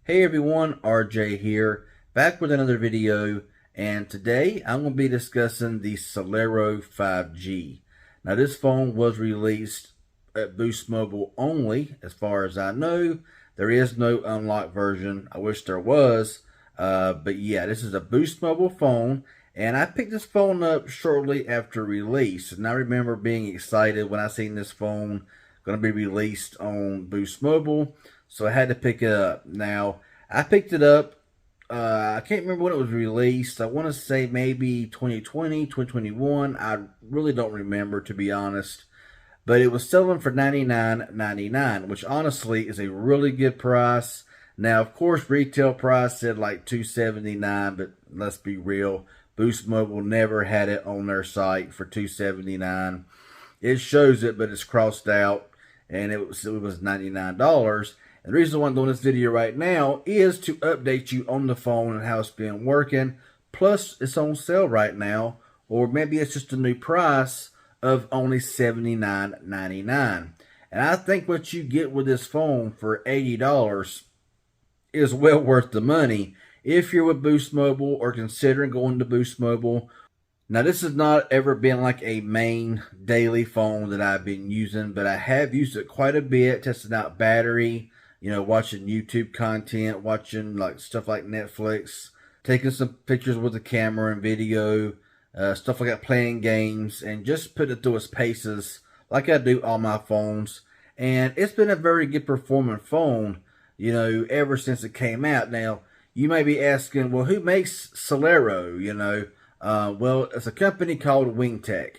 Hey everyone, RJ here, back with another video, and today I'm going to be discussing the Celero 5G. Now this phone was released at Boost Mobile only, as far as I know. There is no unlocked version. I wish there was, but yeah, this is a Boost Mobile phone, and I picked this phone up shortly after release, and I remember being excited when I seen this phone going to be released on Boost Mobile. So I had to pick it up. Now, I picked it up. I can't remember when it was released. I want to say maybe 2020, 2021. I really don't remember, to be honest. But it was selling for $99.99, which honestly is a really good price. Now, of course, retail price said like $279, but let's be real. Boost Mobile never had it on their site for $279. It shows it, but it's crossed out, and it was $99. And the reason why I'm doing this video right now is to update you on the phone and how it's been working. Plus, it's on sale right now, or maybe it's just a new price of only $79.99. And I think what you get with this phone for $80 is well worth the money if you're with Boost Mobile or considering going to Boost Mobile. Now, this has not ever been like a main daily phone that I've been using, but I have used it quite a bit, testing out battery, watching YouTube content, watching like stuff like Netflix, taking some pictures with the camera and video, stuff like that, playing games, and just put it through its paces like I do on my phones. And it's been a very good performing phone, ever since it came out. Now, you may be asking, well, who makes Celero, well, it's a company called Wingtech.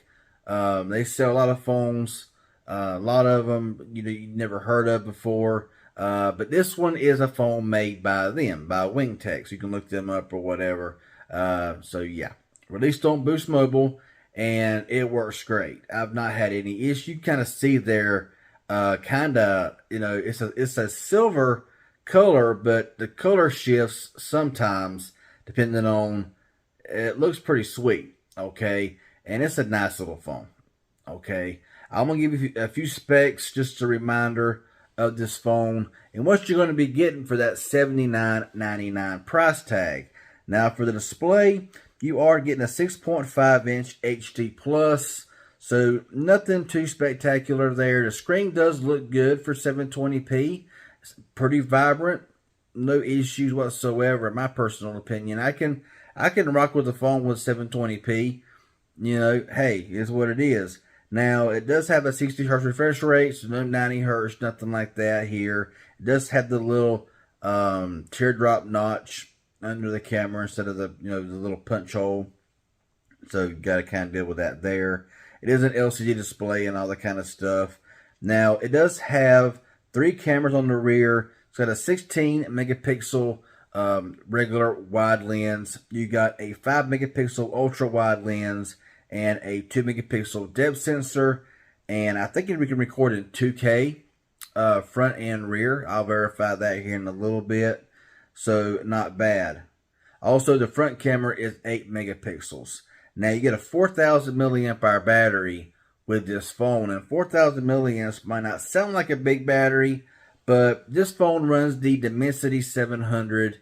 They sell a lot of phones, a lot of them, you never heard of before. But this one is a phone made by them, by Wingtech. So you can look them up or whatever. So yeah, released on Boost Mobile, and it works great. I've not had any issue. You kind of see there, it's a silver color, but the color shifts sometimes depending on. It looks pretty sweet, okay? And it's a nice little phone, okay? I'm going to give you a few specs, just a reminder of this phone and what you're going to be getting for that $79.99 price tag. Now, for the display, you are getting a 6.5-inch HD Plus, so nothing too spectacular there. The screen does look good for 720p. It's pretty vibrant. No issues whatsoever, in my personal opinion. I can rock with the phone with 720p. Hey, is what it is. Now, it does have a 60 hertz refresh rate, so no 90 hertz, nothing like that here. It does have the little teardrop notch under the camera instead of the the little punch hole. So you got to kind of deal with that there. It is an LCD display and all that kind of stuff. Now, it does have 3 cameras on the rear. It's got a 16 megapixel regular wide lens. You got a 5 megapixel ultra wide lens and a 2 megapixel depth sensor, and I think we can record in 2K front and rear. I'll verify that here in a little bit. So not bad. Also, the front camera is 8 megapixels. Now you get a 4,000 milliamp hour battery with this phone, and 4,000 milliamps might not sound like a big battery, but this phone runs the Dimensity 700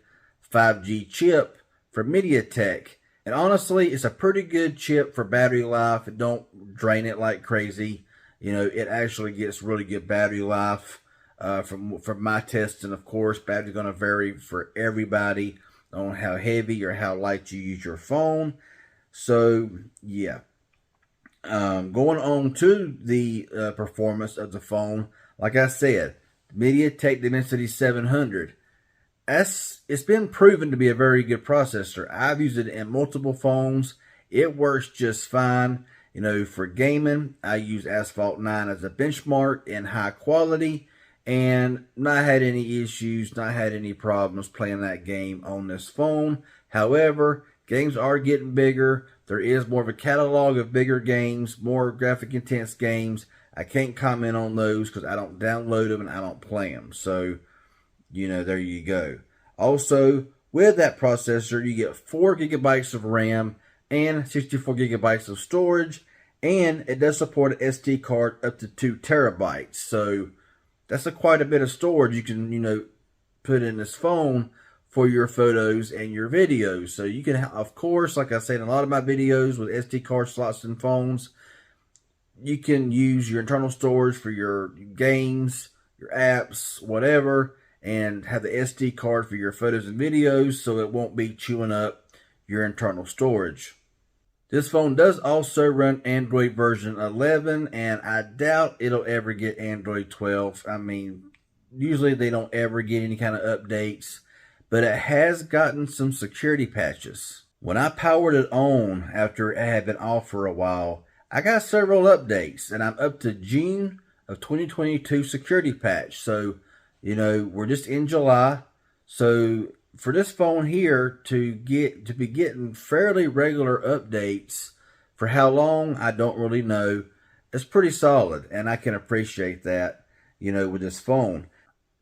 5G chip from MediaTek. And honestly, it's a pretty good chip for battery life. It don't drain it like crazy. It actually gets really good battery life from my testing. Of course, battery's going to vary for everybody on how heavy or how light you use your phone. So, yeah. Going on to the performance of the phone, like I said, MediaTek Dimensity 700. It's been proven to be a very good processor. I've used it in multiple phones. It works just fine. For gaming, I use Asphalt 9 as a benchmark in high quality, and not had any issues, not had any problems playing that game on this phone. However, games are getting bigger. There is more of a catalog of bigger games, more graphic intense games. I can't comment on those because I don't download them and I don't play them. So, there you go. Also, with that processor, you get 4 gigabytes of RAM and 64 gigabytes of storage, and it does support an SD card up to 2 terabytes. So, that's quite a bit of storage you can, put in this phone for your photos and your videos. So you can, of course, like I said in a lot of my videos with SD card slots and phones, you can use your internal storage for your games, your apps, whatever, and have the SD card for your photos and videos so it won't be chewing up your internal storage. This phone does also run Android version 11, and I doubt it'll ever get Android 12. I mean, usually they don't ever get any kind of updates, but it has gotten some security patches. When I powered it on after it had been off for a while, I got several updates, and I'm up to June of 2022 security patch. So, we're just in July. So for this phone here to be getting fairly regular updates for how long, I don't really know. It's pretty solid, and I can appreciate that, with this phone.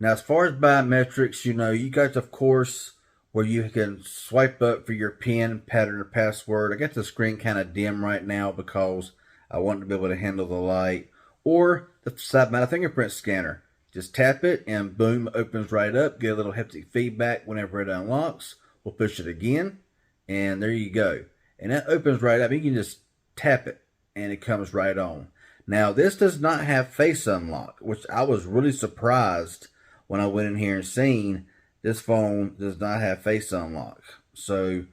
Now, as far as biometrics, you got, of course, where you can swipe up for your PIN, pattern, or password. I got the screen kind of dim right now because I want to be able to handle the light. Or the side-mounted fingerprint scanner. Just tap it and boom, opens right up. Get a little haptic feedback whenever it unlocks. We'll push it again, and there you go. And that opens right up. You can just tap it, and it comes right on. Now, this does not have face unlock, which I was really surprised when I went in here and seen this phone does not have face unlock. So,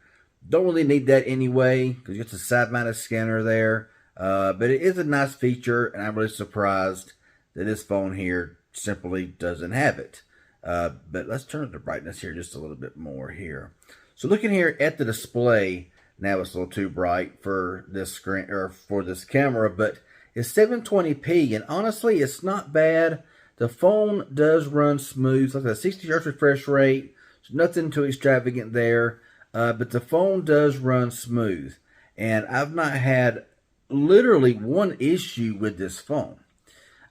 don't really need that anyway, because it's a side-mounted scanner there. But it is a nice feature, and I'm really surprised that this phone here simply doesn't have it. But let's turn the brightness here just a little bit more here. So looking here at the display, now it's a little too bright for this screen or for this camera, but it's 720p, and honestly, it's not bad. The phone does run smooth, like a 60 Hz refresh rate. So nothing too extravagant there, but the phone does run smooth, and I've not had literally one issue with this phone.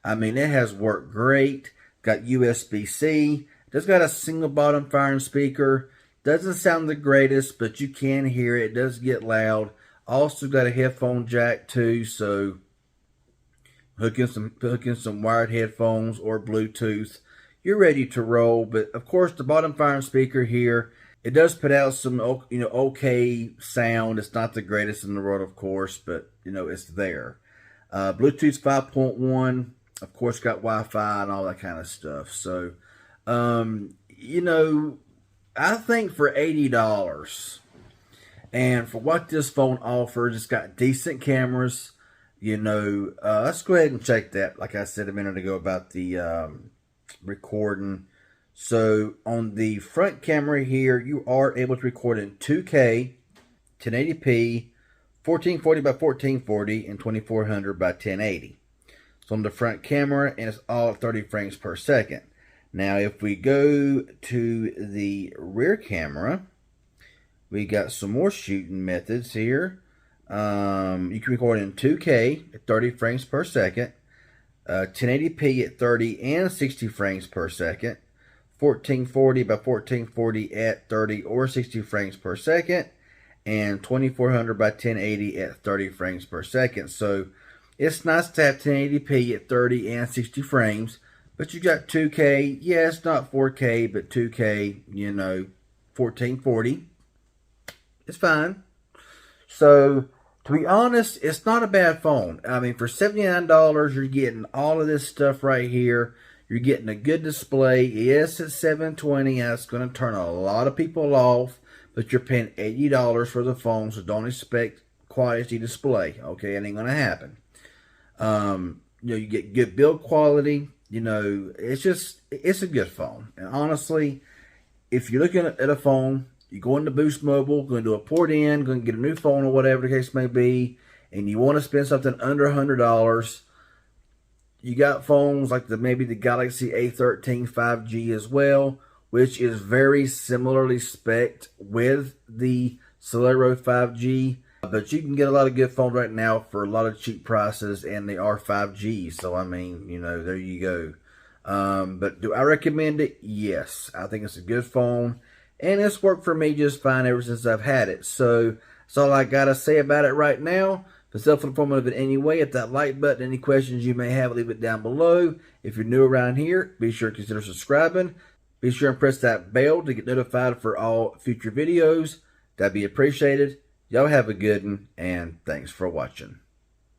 I mean, it has worked great. Got USB-C. Does got a single bottom firing speaker. Doesn't sound the greatest, but you can hear it. It does get loud. Also got a headphone jack too, so hook in some wired headphones or Bluetooth. You're ready to roll. But of course, the bottom firing speaker here, it does put out some okay sound. It's not the greatest in the world, of course, but it's there. Bluetooth 5.1. Of course, got Wi-Fi and all that kind of stuff. So, I think for $80 and for what this phone offers, it's got decent cameras. Let's go ahead and check that. Like I said a minute ago about the recording. So, on the front camera here, you are able to record in 2K, 1080p, 1440 by 1440, and 2400 by 1080. It's on the front camera, and it's all at 30 frames per second. Now, if we go to the rear camera, we got some more shooting methods here. You can record in 2K at 30 frames per second, 1080p at 30 and 60 frames per second, 1440 by 1440 at 30 or 60 frames per second, and 2400 by 1080 at 30 frames per second. So, it's nice to have 1080p at 30 and 60 frames, but you got 2K. Yeah, it's not 4K, but 2K, 1440. It's fine. So, to be honest, it's not a bad phone. I mean, for $79, you're getting all of this stuff right here. You're getting a good display. Yes, it's 720, and it's going to turn a lot of people off, but you're paying $80 for the phone, so don't expect quality display. Okay, it ain't going to happen. You get good build quality. It's a good phone. And honestly, if you're looking at a phone, you go into Boost Mobile, going to do a port in, going to get a new phone or whatever the case may be, and you want to spend something under $100, you got phones like maybe the Galaxy A13 5G as well, which is very similarly spec'd with the Celero 5G. But you can get a lot of good phones right now for a lot of cheap prices, and they are 5G. So, I mean, there you go. But do I recommend it? Yes. I think it's a good phone, and it's worked for me just fine ever since I've had it. So, that's all I got to say about it right now. If it's self-informative in any way, hit that like button. Any questions you may have, leave it down below. If you're new around here, be sure to consider subscribing. Be sure and press that bell to get notified for all future videos. That'd be appreciated. Y'all have a good one, and thanks for watching.